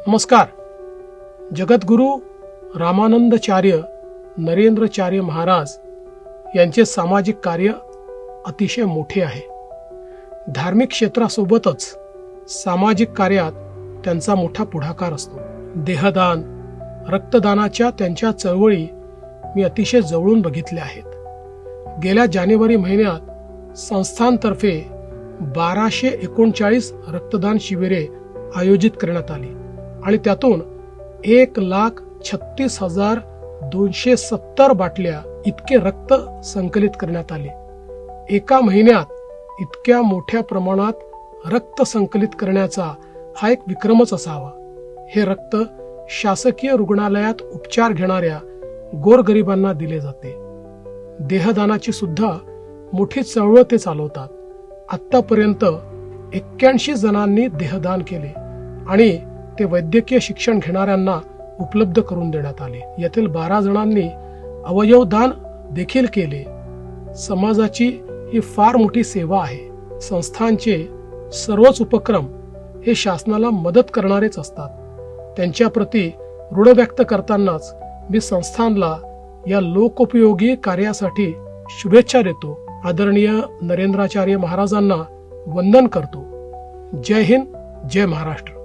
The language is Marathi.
नमस्कार. जगद्गुरु रामानंदाचार्य नरेंद्राचार्य महाराज यांचे सामाजिक कार्य अतिशय मोठे आहे. धार्मिक क्षेत्रासोबतच सामाजिक कार्यात त्यांचा मोठा पुढाकार असतो. देहदान, रक्तदानाच्या त्यांच्या चळवळी मी अतिशय जवळून बघितल्या आहेत. गेल्या जानेवारी महिन्यात संस्थांतर्फे 1239 रक्तदान शिबिरे आयोजित करण्यात आली आणि त्यातून 1,36,270 बाटल्या इतके रक्त संकलित करण्यात आले. एका महिन्यात इतक्या मोठ्या प्रमाणात रक्त संकलित करण्याचा हा एक विक्रमच असावा. हे रक्त शासकीय रुग्णालयात उपचार घेणाऱ्या गोरगरिबांना दिले जाते. देहदानाची सुद्धा मोठी चळवळ ते चालवतात. आतापर्यंत 81 जणांनी देहदान केले आणि ते वैद्यकीय शिक्षण घेणाऱ्यांना उपलब्ध करून देण्यात आले. यातील 12 जणांनी अवयवदान देखील केले. समाजाची ही फार मोठी सेवा आहे. संस्थांचे सर्वच उपक्रम हे शासनाला मदत करणारेच असतात. त्यांच्याप्रती ऋण व्यक्त करतानाच मी संस्थांना या लोकोपयोगी कार्यासाठी शुभेच्छा देतो. आदरणीय नरेंद्राचार्य महाराजांना वंदन करतो. जय हिंद, जय महाराष्ट्र.